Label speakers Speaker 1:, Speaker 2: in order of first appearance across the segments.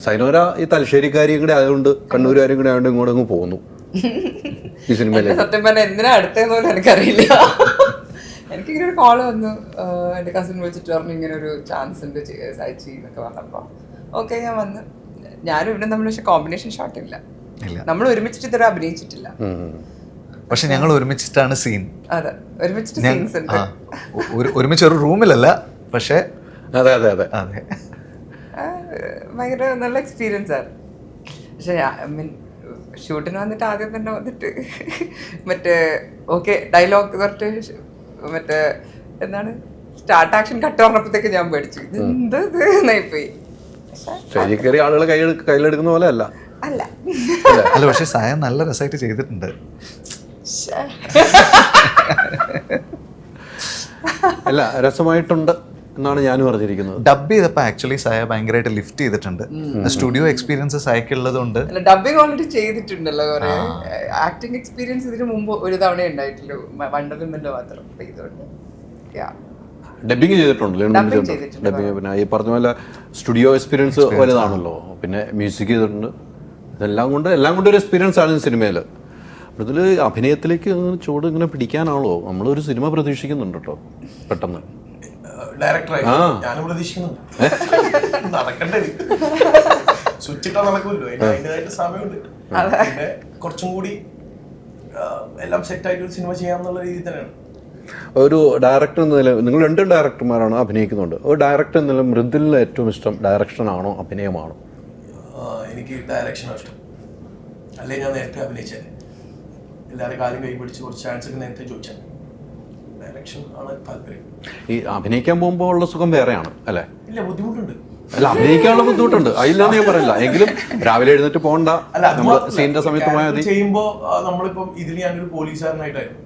Speaker 1: സൈനോര ഈ തലശ്ശേരിക്കാരിയും കൂടെ ആയതുകൊണ്ട് കണ്ണൂരുകാരും കൂടെ ആയതുകൊണ്ട് ഇങ്ങോട്ട് അങ്ങ് പോകുന്നു ഈ സിനിമയിലേക്ക്.
Speaker 2: സത്യം പറഞ്ഞാൽ എന്തിനാ അടുത്തതെന്ന് പോലും എനിക്കറിയില്ല. എനിക്കിങ്ങനെ ഒരു കോള് വന്നു, എൻ്റെ കസിൻ വിളിച്ചിട്ട് പറഞ്ഞു ഇങ്ങനെ ഒരു ചാൻസ് ഉണ്ട് സൈച്ചി എന്നൊക്കെ പറഞ്ഞപ്പോൾ ഓക്കെ ഞാൻ വന്ന്. ഞാനും ഇവിടെ നമ്മൾ പക്ഷെ കോമ്പിനേഷൻ ഷോട്ട് ഇല്ല, നമ്മൾ ഒരുമിച്ചിട്ട് ഇതുവരെ അഭിനയിച്ചിട്ടില്ല.
Speaker 3: പക്ഷെ ഞങ്ങൾ ഒരുമിച്ചിട്ടാണ് സീൻ.
Speaker 2: അതെ, ഒരുമിച്ചിട്ട് സീൻസ് ഉണ്ട്.
Speaker 3: ഒരുമിച്ച് ഒരു റൂമിലല്ല, പക്ഷെ
Speaker 1: അതെ അതെ അതെ
Speaker 3: അതെ
Speaker 2: ഭയങ്കര നല്ല എക്സ്പീരിയൻസ് ആണ്. പക്ഷെ മീൻ ഷൂട്ടിന് വന്നിട്ട് ആദ്യം തന്നെ വന്നിട്ട് മറ്റേ ഓക്കെ ഡയലോഗ് തൊട്ട് മറ്റേ എന്താണ് സ്റ്റാർട്ട് ആക്ഷൻ കട്ട് പറഞ്ഞപ്പോഴത്തേക്ക് ഞാൻ പേടിച്ചു, എന്ത് പോയി.
Speaker 1: കയറി ആളുകൾ കയ്യിലെടുക്കുന്ന പോലെ അല്ല
Speaker 2: അല്ല
Speaker 3: അല്ല പക്ഷെ സായ നല്ല രസമായിട്ട് ചെയ്തിട്ടുണ്ട്.
Speaker 1: അല്ല രസമായിട്ടുണ്ട് എന്നാണ് ഞാനും പറഞ്ഞിരിക്കുന്നത്.
Speaker 3: ഡബ് ചെയ്തപ്പോൾ ആക്ച്വലി സായ ഭയങ്കരമായിട്ട് ലിഫ്റ്റ് ചെയ്തിട്ടുണ്ട്. സ്റ്റുഡിയോ എക്സ്പീരിയൻസ് സായക്കുള്ളതുകൊണ്ട്
Speaker 2: ഡബിങ് ഓൾറെഡി ചെയ്തിട്ടുണ്ടല്ലോ കുറെ. ആക്ടിങ് എക്സ്പീരിയൻസ് ഇതിന് മുമ്പ് ഒരു തവണ ഉണ്ടായിട്ടുള്ളൂ, വണ്ടർ വിമന്റെ മാത്രം. ഇതുകൊണ്ട്
Speaker 1: ഡബിങ് ചെയ്തിട്ടുണ്ടല്ലോ. ഡബിങ് പിന്നെ ഈ പറഞ്ഞ പോലെ സ്റ്റുഡിയോ എക്സ്പീരിയൻസ് വലുതാണല്ലോ, പിന്നെ മ്യൂസിക് ചെയ്തിട്ടുണ്ട്. ഇതെല്ലാം കൊണ്ട് ഒരു എക്സ്പീരിയൻസ് ആണ് ഈ സിനിമയിൽ. ഇതിൽ അഭിനയത്തിലേക്ക് ചൂട് ഇങ്ങനെ പിടിക്കാനാണല്ലോ നമ്മളൊരു സിനിമ പ്രതീക്ഷിക്കുന്നുണ്ട് കേട്ടോ. പെട്ടെന്ന്
Speaker 4: ഡയറക്ടറായി ഞാനും പ്രതീക്ഷിക്കുന്നുണ്ട്. നടക്കണ്ടേ, സ്വിച്ചിട്ടാ നടക്കുമല്ലോ, അതിൻ്റെതായിട്ട് സമയമുണ്ട്. പിന്നെ കുറച്ചും കൂടി എല്ലാം സെറ്റായിട്ട് ഒരു സിനിമ ചെയ്യാമെന്നുള്ള രീതിയിൽ തന്നെയാണ്.
Speaker 1: ഒരു ഡയറക്ടർ എന്ന നില, നിങ്ങൾ രണ്ട് ഡയറക്ടർമാരാണ് അഭിനയിക്കുന്നുണ്ട്. ഒരു ഡയറക്ടർ എന്ന നില മൃദുലിന് ഏറ്റവും ഇഷ്ടം ഡയറക്ഷനാണോ അഭിനയമാണോ?
Speaker 4: എനിക്ക് ഡയറക്ഷനാണ് ഇഷ്ടം. അല്ലെങ്കിൽ ഞാൻ നേരത്തെ അഭിനയിച്ചേ, എല്ലാവരും കാര്യം കൈ പിടിച്ച് കുറച്ച് ചാൻസ് ഒക്കെ നേരത്തെ ചോദിച്ചാൽ. ഡയറക്ഷൻ ആണ് താല്പര്യം.
Speaker 1: ഈ അഭിനയിക്കാൻ പോകുമ്പോൾ ഉള്ള സുഖം വേറെയാണ് അല്ലേ?
Speaker 4: ഇല്ല, ബുദ്ധിമുട്ടുണ്ട്.
Speaker 1: അല്ല, അഭിനയിക്കാനുള്ള ബുദ്ധിമുട്ടുണ്ട്, അതില്ലാന്ന് ഞാൻ പറയില്ല. എങ്കിലും രാവിലെ എഴുന്നേറ്റ് പോകണ്ട, സീനിന്റെ സമയത്ത് പോയാൽ മതി.
Speaker 4: ചെയ്യുമ്പോ നമ്മളിപ്പം ഇതിൽ ഞാനൊരു പോലീസുകാരനായിട്ടായിരുന്നു.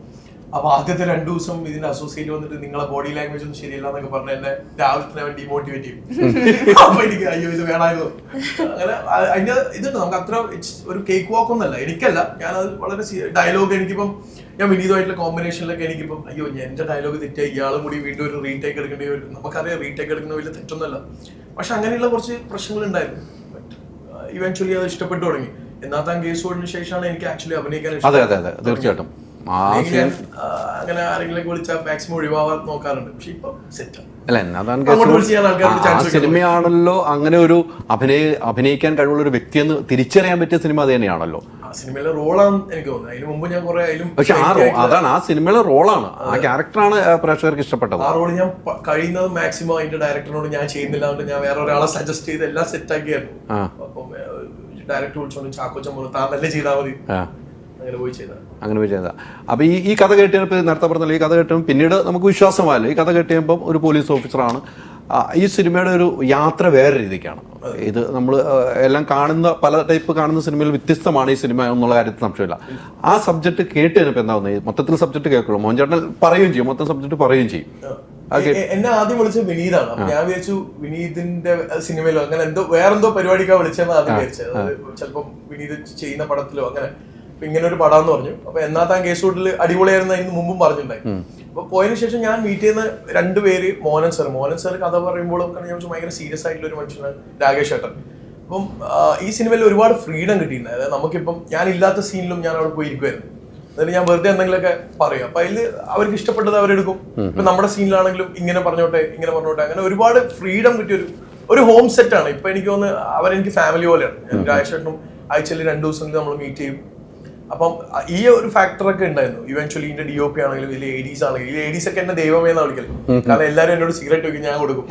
Speaker 4: അപ്പൊ ആദ്യത്തെ 2 ദിവസം ഇതിന്റെ അസോസിയേറ്റ് വന്നിട്ട് നിങ്ങളെ ബോഡി ലാംഗ്വേജ് ഒന്നും ശരിയല്ല എന്നൊക്കെ പറഞ്ഞ എന്നെ രാവിലെ തന്നെ ഡിമോട്ടിവേറ്റ് ചെയ്യും. അപ്പൊ എനിക്ക് അയ്യോ ഇത് വേണമായിരുന്നു. അങ്ങനെ അതിന്റെ ഇതുണ്ട് നമുക്ക് അത്ര ഒരു കേക്ക് വാക്ക് ഒന്നല്ല, എനിക്കല്ല. ഞാനത് വളരെ ഡയലോഗ് എനിക്കിപ്പം ഞാൻ വിനീതമായിട്ടുള്ള കോമ്പിനേഷനിലൊക്കെ എനിക്കിപ്പം അയ്യോ എന്റെ ഡയലോഗ് തെറ്റിയ ഇയാളും കൂടി വീണ്ടും ഒരു റീടേക്ക് എടുക്കേണ്ടി വരും. നമുക്കറിയാം റീടേക്ക് എടുക്കുന്ന വലിയ തെറ്റൊന്നുമല്ല, പക്ഷെ അങ്ങനെയുള്ള കുറച്ച് പ്രശ്നങ്ങൾ ഉണ്ടായിരുന്നു. ഇവൻച്വലി അത് ഇഷ്ടപ്പെട്ടു തുടങ്ങി. എന്നാത്താൻ കേസ് ഓടിന് ശേഷമാണ് എനിക്ക് ആക്ച്വലി അഭിനയിക്കാൻ ഇഷ്ടം.
Speaker 1: തീർച്ചയായിട്ടും
Speaker 4: അങ്ങനെ ആരെങ്കിലും വിളിച്ചാൽ മാക്സിമം ഒഴിവാകാൻ നോക്കാറുണ്ട്. പക്ഷെ ഇപ്പൊ സെറ്റ്
Speaker 1: അല്ല, ആ സിനിമയാണല്ലോ അങ്ങനെ ഒരു അഭിനയിക്കാൻ കഴിവുള്ള ഒരു വ്യക്തിയെന്ന് തിരിച്ചറിയാൻ പറ്റിയ സിനിമ അത് തന്നെയാണല്ലോ.
Speaker 4: ആ സിനിമയിലെ റോളാണ് എനിക്ക് തോന്നുന്നത്. അതിന് മുമ്പ് ഞാൻ കുറെ
Speaker 1: പക്ഷെ അതാണ് ആ സിനിമയിലെ റോളാണ്, ആ ക്യാരക്ടറാണ് പ്രേക്ഷകർക്ക് ഇഷ്ടപ്പെട്ടത്.
Speaker 4: ആ റോള് ഞാൻ കഴിയുന്നത് മാക്സിമം അതിന്റെ ഡയറക്ടറിനോട് ഞാൻ ചെയ്യുന്നില്ല, അതുകൊണ്ട് ഞാൻ വേറെ ഒരാളെ സജസ്റ്റ് ചെയ്ത് എല്ലാം സെറ്റ് ആക്കിയായിരുന്നു. അപ്പം ഡയറക്ടർ വിളിച്ചോണ്ട് ചാക്കോച്ചൻ പറഞ്ഞു താൻ തന്നെ ചെയ്താൽ മതി, അങ്ങനെ പോയി ചെയ്താ. അപ്പൊ ഈ കഥ കേട്ടിയപ്പോൾ നേരത്തെ പറഞ്ഞല്ലോ, ഈ കഥ കേട്ടപ്പോൾ പിന്നീട് നമുക്ക് വിശ്വാസമായല്ലോ. ഈ കഥ കേട്ടിയപ്പം ഒരു പോലീസ് ഓഫീസറാണ്. ഈ സിനിമയുടെ ഒരു യാത്ര വേറെ രീതിക്കാണ്. ഇത് നമ്മൾ എല്ലാം കാണുന്ന പല ടൈപ്പ് കാണുന്ന സിനിമയിൽ വ്യത്യസ്തമാണ് ഈ സിനിമ എന്നുള്ള കാര്യത്തിൽ സംശയമില്ല. ആ സബ്ജക്ട് കേട്ട് കഴിഞ്ഞപ്പോൾ എന്താ തോന്നുന്നത്? മൊത്തത്തിൽ സബ്ജക്ട് കേൾക്കുള്ളൂ, മോഹൻ ചേട്ടൻ പറയുകയും ചെയ്യും, മൊത്തം സബ്ജക്ട് പറയുകയും ചെയ്യും. എന്നെ ആദ്യം വിളിച്ചത് വിനീതാണ്. അപ്പൊ ഞാൻ വിചാരിച്ചു വിനീതിന്റെ സിനിമയിലോ അങ്ങനെ എന്തോ വേറെന്തോ പരിപാടിക്കാ വിളിച്ചതെന്ന് ആദ്യം വിചാരിച്ചത്. ചിലപ്പം വിനീത് ചെയ്യുന്ന പടത്തിലോ അങ്ങനെ ഇങ്ങനെ ഒരു പടം എന്ന് പറഞ്ഞു. അപ്പൊ എന്നാത്താൻ കേസൂട്ടിൽ അടിപൊളിയായിരുന്നു അതിന് മുമ്പും പറഞ്ഞിട്ടുണ്ടായി. അപ്പൊ പോയതിനു ശേഷം ഞാൻ മീറ്റ് ചെയ്യുന്ന 2 പേര് മോഹൻ സാർ കഥ പറയുമ്പോഴും ഞാൻ ഭയങ്കര സീരിയസ് ആയിട്ടുള്ള ഒരു മനുഷ്യനാണ് രാകേഷ് ഏട്ടൻ. അപ്പം ഈ സിനിമയിൽ ഒരുപാട് ഫ്രീഡം കിട്ടിയിട്ടുണ്ട്. അതായത് നമുക്കിപ്പം ഞാൻ ഇല്ലാത്ത സീനിലും ഞാൻ അവിടെ പോയി ഇരിക്കുമായിരുന്നു. എന്നിട്ട് ഞാൻ വെറുതെ എന്തെങ്കിലുമൊക്കെ പറയും. അപ്പൊ അതിൽ അവർക്ക് ഇഷ്ടപ്പെട്ടത് അവരെടുക്കും. ഇപ്പൊ നമ്മുടെ സീനിലാണെങ്കിലും ഇങ്ങനെ പറഞ്ഞോട്ടെ അങ്ങനെ ഒരുപാട് ഫ്രീഡം കിട്ടിയ ഒരു ഹോം സെറ്റ് ആണ്. ഇപ്പൊ എനിക്ക് തോന്നുന്നു അവരെനിക്ക് ഫാമിലി പോലെയാണ്. രാകേഷ് ഏട്ടനും ആഴ്ചയിൽ 2 ദിവസം നമ്മൾ മീറ്റ് ചെയ്യും. അപ്പം ഈ ഒരു ഫാക്ടറൊക്കെ ഉണ്ടായിരുന്നു. ഇവൻച്വലി ഇതിന്റെ DOP ആണെങ്കിലും ഇതിൽ ADs ആണെങ്കിലും ADs ഒക്കെ എന്നെ ദൈവമേന്ന് വിളിക്കല്. കാരണം എല്ലാവരും എന്നോട് സിഗരറ്റ് വെക്കും, ഞാൻ കൊടുക്കും.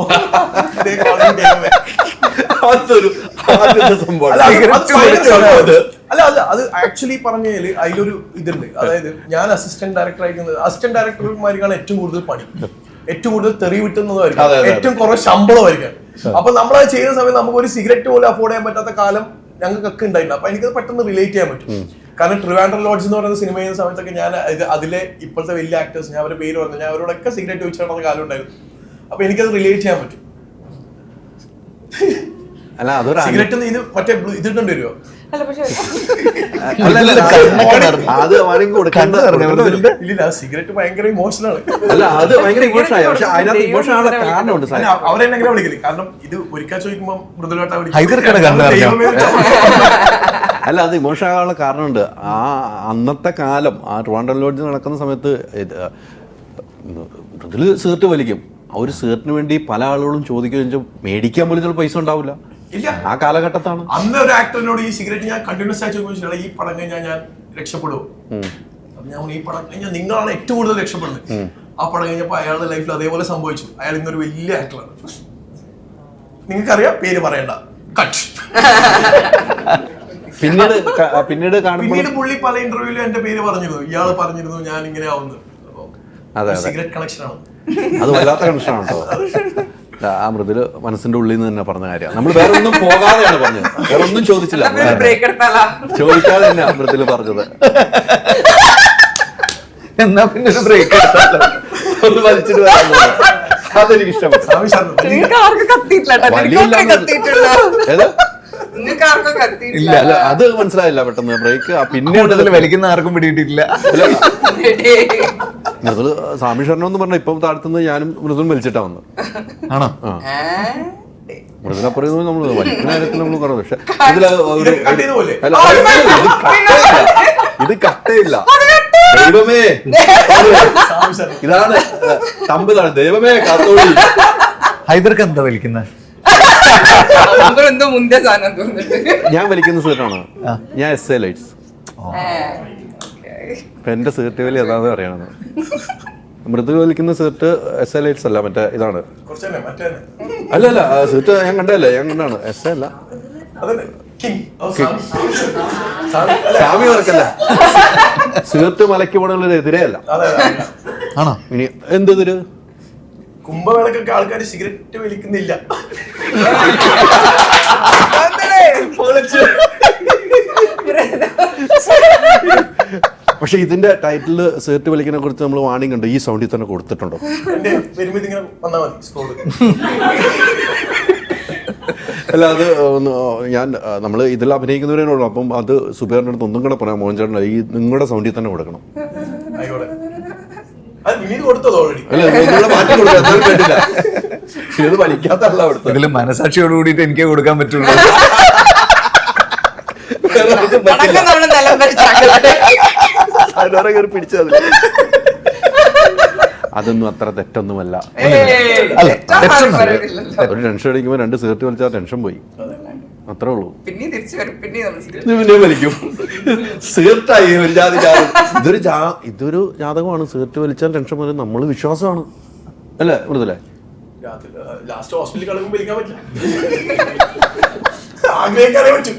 Speaker 4: അല്ല അത് ആക്ച്വലി പറഞ്ഞാല് അതിലൊരു ഇതുണ്ട്. അതായത് ഞാൻ അസിസ്റ്റന്റ് ഡയറക്ടർ ആയിരിക്കുന്നത്, അസിസ്റ്റന്റ് ഡയറക്ടർമാർക്കാണ് ഏറ്റവും കൂടുതൽ പണി, ഏറ്റവും കൂടുതൽ തെറി വിട്ടുന്നതായിരിക്കും, ഏറ്റവും കുറവ് ശമ്പളമായിരിക്കും. അപ്പൊ നമ്മളത് ചെയ്യുന്ന സമയത്ത് നമുക്ക് ഒരു സിഗരറ്റ് പോലും അഫോർഡ് ചെയ്യാൻ പറ്റാത്ത കാലം ഞങ്ങൾക്കൊക്കെ ഉണ്ടായിട്ടുണ്ട്. അപ്പൊ എനിക്കത് പെട്ടെന്ന് റിലേറ്റ് ചെയ്യാൻ പറ്റും. കാരണം ട്രിവാൻഡ്രം ലോഡ്ജ് എന്ന് പറയുന്ന സിനിമ ചെയ്യുന്ന സമയത്തൊക്കെ ഞാൻ അതിലെ ഇപ്പോഴത്തെ വലിയ ആക്ടേഴ്സ് ഞാൻ അവരുടെ പേര് പറഞ്ഞു, ഞാൻ അവരോടൊക്കെ സിഗരറ്റ് വെച്ചിട്ടുള്ള കാലം ഉണ്ടായിരുന്നു. അപ്പൊ എനിക്കത് റിലേറ്റ് ചെയ്യാൻ പറ്റും.
Speaker 1: അല്ല അതൊരു
Speaker 4: സിഗരറ്റ് ഇത് മറ്റേ ഇതിട്ടുണ്ട് വരുമോ?
Speaker 2: അല്ല പക്ഷെ
Speaker 1: അത് വേണമെങ്കിൽ കൊടുക്കണ്ട.
Speaker 4: ഇല്ല, സിഗരറ്റ് ഭയങ്കര ഇമോഷനാണ്.
Speaker 1: അല്ല അത് ഭയങ്കര ഇമോഷൻ ആയി. പക്ഷെ അതിനകത്ത് ഇമോഷൻ ആണുള്ള കാരണമുണ്ട്.
Speaker 4: അവരെന്നെ എങ്ങനെ വിളിക്കില്ല, കാരണം ഇത് ഒരിക്കൽ ചോദിക്കുമ്പോൾ മൃദുലായിട്ടാ
Speaker 3: ഹൈദർക്കട കണ്ടു.
Speaker 1: അല്ല അത് ഇമോഷൻ ആകാനുള്ള കാരണമുണ്ട്. ആ അന്നത്തെ കാലം ആ ട്രിവാൻഡ്രം ലോഡ്ജിൽ നടക്കുന്ന സമയത്ത് മൃദുല് സിഗരറ്റ് വലിക്കും. ആ ഒരു സിഗരറ്റിന് വേണ്ടി പല ആളുകളും ചോദിക്കുകയും മേടിക്കാൻ പോലും ചില പൈസ ഉണ്ടാവില്ല.
Speaker 4: ഇല്ല,
Speaker 1: ആ കാലഘട്ടത്താണ്.
Speaker 4: അന്ന് ഒരു ആക്ടറിനോട് ഈ സിഗരറ്റ് ഞാൻ കണ്ടിന്യൂസ് ആയി ചോദിച്ചു, ഈ പടം കഴിഞ്ഞാൽ ഞാൻ രക്ഷപ്പെടുമോ? അപ്പൊ ഞാൻ ഈ പടം കഴിഞ്ഞാൽ നിങ്ങളാണ് ഏറ്റവും കൂടുതൽ രക്ഷപ്പെടുന്നത്. ആ പടം കഴിഞ്ഞപ്പോൾ അയാളുടെ ലൈഫിൽ അതേപോലെ സംഭവിച്ചു. അയാൾ ഇന്നൊരു വലിയ ആക്ടറാണ്. നിങ്ങൾക്കറിയാം, പേര് പറയണ്ട, കട്ട്.
Speaker 1: പിന്നീട്
Speaker 4: പുള്ളി പല ഇന്റർവ്യൂവിലും എന്റെ പേര് പറഞ്ഞിരുന്നു, ഇയാള് പറഞ്ഞിരുന്നു ഞാൻ ഇങ്ങനെ ആവുന്നത്. സിഗരറ്റ് കണക്ഷൻ ആണ്.
Speaker 1: അത് വല്ലാത്ത കണക്ഷനാണ് കേട്ടോ. ആ മൃദുല് മനസ്സിന്റെ ഉള്ളിൽ നിന്ന് തന്നെ പറഞ്ഞ കാര്യമാണ്. നമ്മൾ വേറെ ഒന്നും പോകാതെയാണ് പറഞ്ഞത്, വേറെ ഒന്നും ചോദിച്ചില്ല. ചോദിക്കാതെ തന്നെ മൃദുല് പറഞ്ഞത്.
Speaker 3: എന്നാ പിന്നെ ഒരു ബ്രേക്ക് എടുത്താലോ,
Speaker 1: ഒന്ന് വലിച്ചിട്ട് വരാൻ. അതെനിക്ക് ഇഷ്ടപ്പെട്ടു. ഇല്ല അല്ല അത് മനസ്സിലായില്ല പെട്ടെന്ന് ബ്രേക്ക്. പിന്നെ
Speaker 3: വലിക്കുന്ന ആർക്കും പിടിയിട്ടില്ല.
Speaker 1: മൃദുല് സ്വാമി ശരണം എന്ന് പറഞ്ഞ ഇപ്പം താഴ്ത്തുന്നത് ഞാനും മൃദുലും വലിച്ചിട്ടാ വന്നത്.
Speaker 3: ആണോ?
Speaker 1: മൃദുലപ്പുറം നമ്മള് വലിക്കുന്ന കാര്യത്തിൽ നമ്മൾ കുറവ്. പക്ഷെ ഇത് കട്ടയില്ല. ദൈവമേ, ഇതാണ് തമ്പിതാണ്. ദൈവമേ കാത്തോളി.
Speaker 3: ഹൈദർക്ക് എന്താ വലിക്കുന്നത്?
Speaker 1: ഞാൻ വലിക്കുന്ന സീറ്റാണ്. ഞാൻ SA ലൈറ്റ്സ്. ഇപ്പൊ എന്റെ സീറ്റ് വലി ഏതാന്ന് പറയണത്. മൃദു വലിക്കുന്ന സീറ്റ് SA ലൈറ്റ്സ് അല്ല, മറ്റേ ഇതാണ്. അല്ല അല്ല സീറ്റ് ഞാൻ കണ്ടല്ലേ, ഞാൻ കണ്ടാണ്. SA അല്ല, സ്വാമി വർക്കല്ല. സീറ്റ് മലയ്ക്ക് പോണുള്ളൊരു എതിരേ അല്ല.
Speaker 3: ആണോ?
Speaker 1: ഇനി എന്തെതിര്?
Speaker 4: കുംഭമേളക്കൊക്കെ ആൾക്കാർ സിഗരറ്റ് വലിക്കുന്നില്ല.
Speaker 1: പക്ഷെ ഇതിന്റെ ടൈറ്റില് സിഗരറ്റ് വലിക്കിനെ കുറിച്ച് നമ്മൾ വാണിംഗ് ഉണ്ട്. ഈ സൗണ്ടിൽ തന്നെ കൊടുത്തിട്ടുണ്ടോ? അല്ല അത് ഞാൻ നമ്മൾ ഇതിൽ അഭിനയിക്കുന്നവരേനുള്ളൂ. അപ്പം അത് സുബേറിന്റെ അടുത്ത് ഒന്നും കൂടെ പറയാം, മോഹൻ ചേട്ടൻ ഈ നിങ്ങളുടെ സൗണ്ടിൽ തന്നെ കൊടുക്കണം. ഇത് വലിക്കാത്തല്ല അവിടുത്തെ.
Speaker 3: ഇതില് മനസാക്ഷിയോട് കൂടിയിട്ട് എനിക്ക് കൊടുക്കാൻ പറ്റുള്ളൂ.
Speaker 1: പിടിച്ചത് അതൊന്നും അത്ര തെറ്റൊന്നുമല്ല. ഒരു ടെൻഷൻ അടിക്കുമ്പോൾ 2 സിഗരറ്റ് വലിച്ചാൽ ടെൻഷൻ പോയി, അത്രേ ഉള്ളൂ. പിന്നെ വലിക്കും. സിഗരറ്റായി ഒരു ജാതി. ഇതൊരു ജാതകമാണ്. സിഗരറ്റ് വലിച്ചാൽ ടെൻഷൻ പോലെ നമ്മള് വിശ്വാസമാണ് അല്ലേ മൃദുലേ?
Speaker 4: ലാസ്റ്റ് ഹോസ്പിറ്റലിൽ കളയുമ്പോൾ വലിക്കാൻ പറ്റില്ല, ആഗ്രഹിക്കാനേ പറ്റൂ.